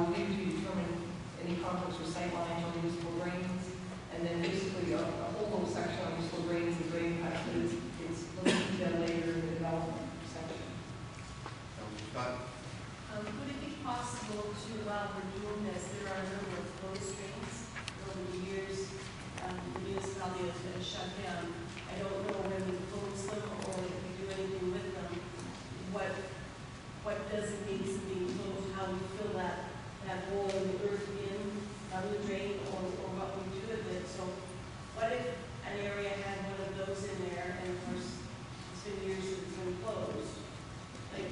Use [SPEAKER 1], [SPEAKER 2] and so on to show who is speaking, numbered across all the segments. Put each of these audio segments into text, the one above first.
[SPEAKER 1] review to determine any conflicts with sight lines or usable drains, and then basically a whole little section on usable drains and drain cuts, but it's a little detail later in the development section.
[SPEAKER 2] Scott?
[SPEAKER 3] Would it be possible to, while we're doing this, there are a number of closed drains over the years, the municipality has been shut down. I don't know when we close them or if we do anything with them. What designates them being closed, how we fill that hole in the earth in on the drain, or what we do with it. So what if an area had one of those in there, and of course it's been years since it's been closed? Like,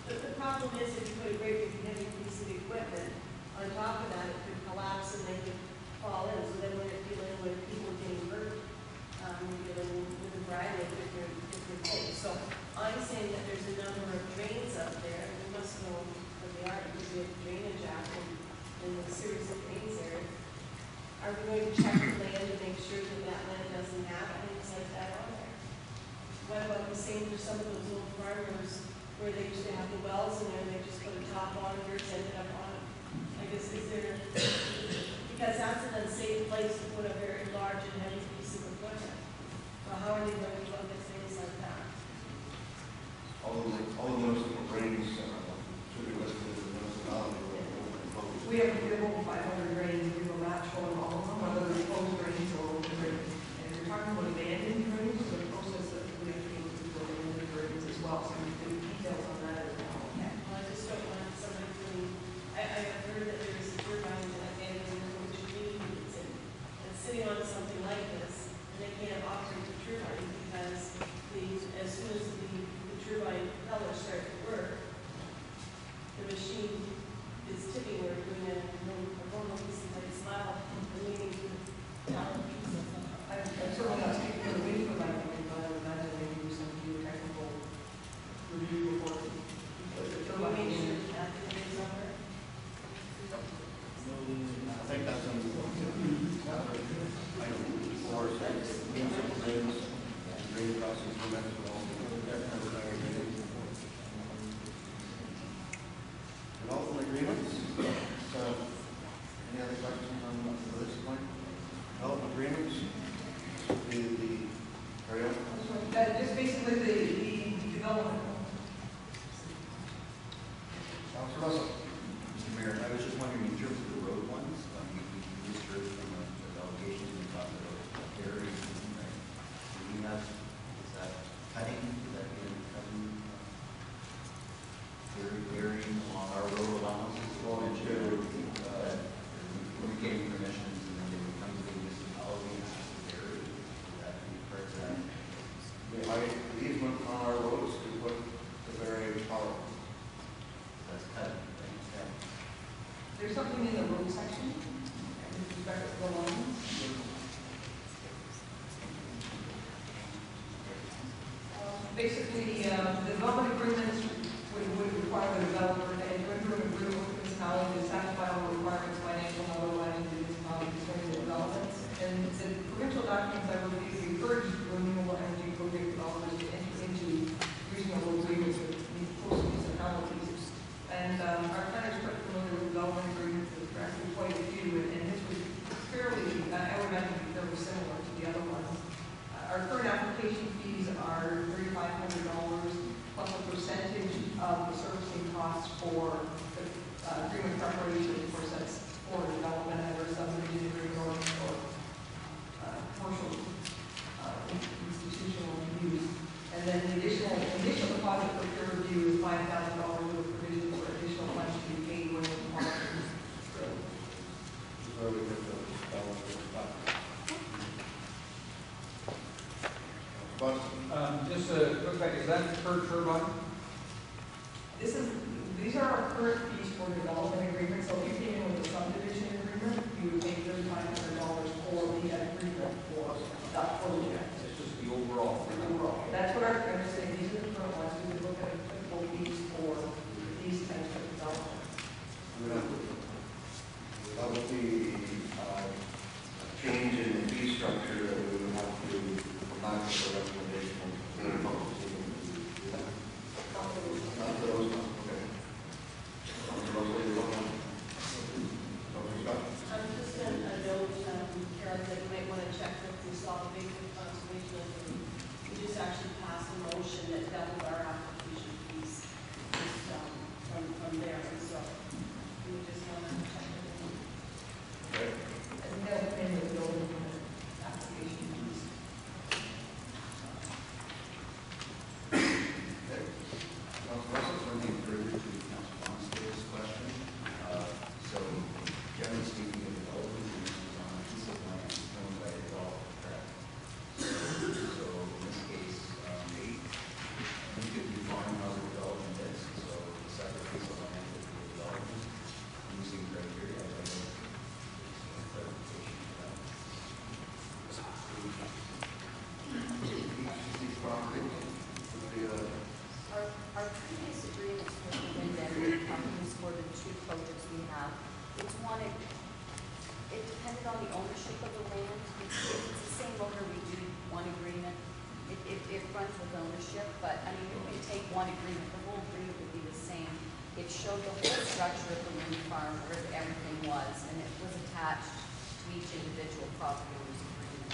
[SPEAKER 3] the problem is if you put a great big heavy piece of equipment on top of that, it could collapse and they could fall in. So then when you're dealing with people getting hurt, you're dealing with a variety of different things. So I'm saying that there's a number of drains up there, and we must know what they are because we have drainage act and a series of drains there. Are we going to check the land to make sure that that land doesn't have things like that on there? What about the same for some of those old farmers where they used to have the wells in there and they just put a top on it or ended up on it? I guess is there, because that's an unsafe place to put a very large and heavy piece of equipment. So how are they going to look at things like that?
[SPEAKER 2] All of those drains should be listed as a municipality.
[SPEAKER 1] We have over 500 drains, we have a map showing all of them, whether they're closed drains or open drains. And if you're talking about abandoned drains, the process that we have to go through for abandoned drains as well, so we can details on that as well.
[SPEAKER 3] Yeah. Well, I just don't want somebody to, I have heard that there is a turbine that abandoned in which communities and sitting on something like this, and they can't operate the turbine because as soon as the turbine propellers start to work, the machine is tipping or doing a normal piece of like smile and leaning down a piece of something.
[SPEAKER 1] I'm certainly not speaking for the wind turbine company, but I would imagine they do some geotechnical review before the turbine.
[SPEAKER 3] Make sure that it is over.
[SPEAKER 2] I think that's on the item 4, municipal drains, drain crossings for methodology. Development agreements. So, any other questions on this point? Development agreements. Carry on.
[SPEAKER 1] Just basically the development.
[SPEAKER 2] Councilor Russell.
[SPEAKER 4] Mr. Mayor, I was just wondering, in terms of the road ones, we just heard from the delegations, we talked about areas, right? Do we have, is that cutting, is that being cutting, varying on our road allowances? Going to, we're getting permissions and then they would come to the municipality and ask if there is, would that be correct?
[SPEAKER 2] The easement on our roads to put the very power.
[SPEAKER 4] That's cutting, right? Yeah.
[SPEAKER 1] There's something in the road section with respect to the lines. Basically, the development agreements would require the developer to enter into an agreement with the municipality to satisfy all the requirements, financial and otherwise, of the municipality concerning the developments. And the provincial documents I reviewed encourage renewable energy project developers to enter into reasonable agreements with host municipalities. And our planners quite familiar with development agreements. There's actually quite a few, and this was fairly, I would imagine, fairly similar to the other ones. Our current application fees are $3,500 plus a percentage of the servicing costs for the agreement preparation. Of course, that's for development, either subdivision agreement or commercial institutional use. And then the initial deposit for peer review is $5,000 with provision for additional funds to be paid when the project is approved.
[SPEAKER 2] Where we get the development.
[SPEAKER 5] Just a quick back, is that per turbine?
[SPEAKER 1] These are our current fees for development agreements. So if you came in with a subdivision agreement, you would pay $3,500 for the agreement for that project.
[SPEAKER 5] It's just the overall.
[SPEAKER 1] That's what our current saying. These are the current ones. We would look at typical fees for these types of developments.
[SPEAKER 2] That would be a change in the fee structure that we would have to come back with a recommendation. Not for those ones, okay. Not for those later on.
[SPEAKER 6] it depended on the ownership of the land. If it's the same owner, we do one agreement. It runs with ownership, but I mean, if we take one agreement, the whole agreement would be the same. It showed the whole structure of the wind farm, where everything was, and it was attached to each individual property owner's agreement.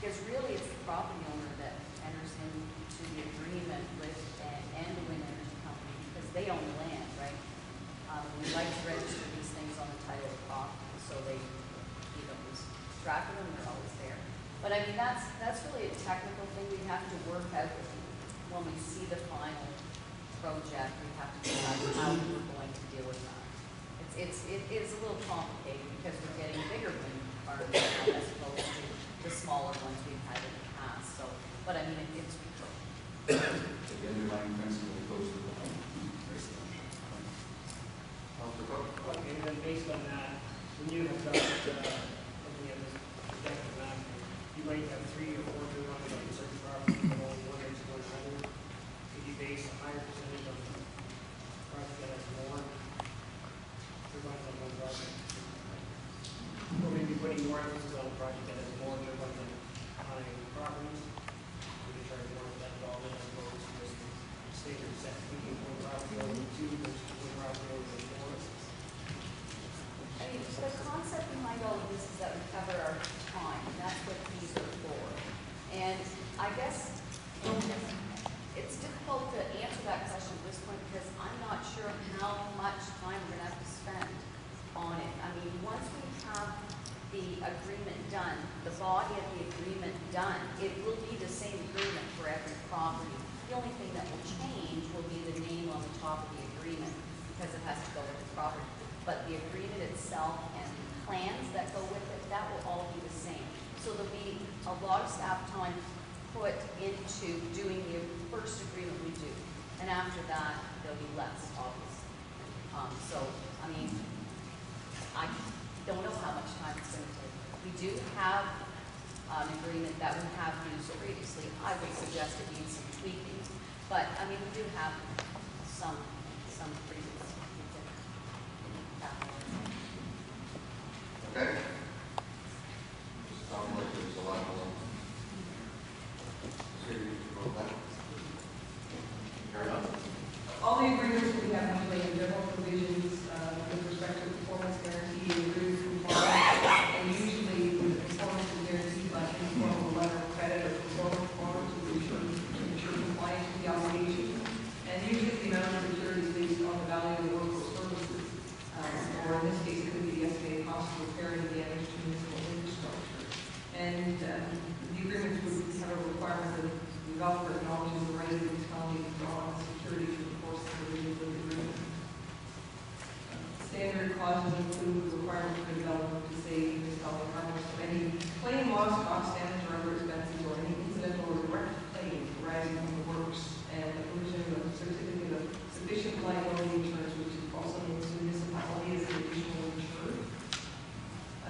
[SPEAKER 6] Because really, it's the property owner that enters into the agreement with and the wind energy company, because they own the land, right? We like to register these things on the title of the property, so they, lose track of them, they're always there. But I mean, that's really a technical thing we have to work out when we see the final project. We have to decide how we're going to deal with that. It is a little complicated because we're getting bigger wind farms now as opposed to the smaller ones we've had in the past. So, but I mean, it's
[SPEAKER 5] The underlying principle goes to the home.
[SPEAKER 7] Okay, and then based on that, when you have done looking at this projected map, you might have 3 or 4 turbines on certain properties, but only 1 or 2 on another. Could you base a higher percentage on the project that has more turbines on one project? Or maybe putting more emphasis on a project that has more turbines on a property? Would you charge more for that development as opposed to just standard set, thinking one property over 2 versus one property over 4?
[SPEAKER 6] I mean, the concept behind all of this is that we cover our time, and that's what these are for. And I guess it's difficult to answer that question at this point because I'm not sure how much time we're going to have to spend on it. I mean, once we have the agreement done, the body of the agreement done, it will be the same agreement for every property. The only thing that will change will be the name on the top of the agreement because it has to go with the property. But the agreement itself and the plans that go with it, that will all be the same. So there'll be a lot of staff time put into doing the first agreement we do. And after that, there'll be less, obviously. So, I mean, I don't know how much time it's going to take. We do have an agreement that we have used previously. I would suggest it needs some tweaking. But, I mean, we do have some previous.
[SPEAKER 2] Okay? Sounds like there's a lot more serious about that. Fair enough.
[SPEAKER 1] All the agreements we have usually have general provisions with respect to performance guarantee, agreement compliance, and usually the performance is guaranteed by any form of letter of credit or performance form to ensure compliance with the obligation. And usually the amount of security is based on the value of the work or services, or in this case, it could be the estimated cost of repairing the damage to municipal infrastructure. And the agreements would have a requirement that the developer acknowledges the right of the municipality to draw on security to enforce the provisions of the agreement. Standard clauses include the requirement for the developer to save municipality harmless of any claim, loss, cost, damage, or other expenses, or any incidental or direct claim arising from the works, and the provision of a certificate of sufficient liability insurance, which also means the municipality is an additional insured.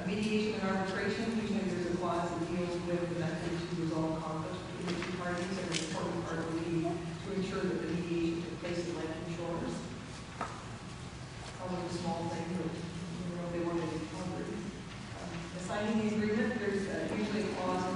[SPEAKER 1] Mediation and arbitration, usually there's a clause that deals with the method to resolve conflicts between the two parties, and an important part would be to ensure that the mediation took place in Lake Shores. Probably a small thing, but they wanted to be covered. Assigning the agreement, there's usually a clause in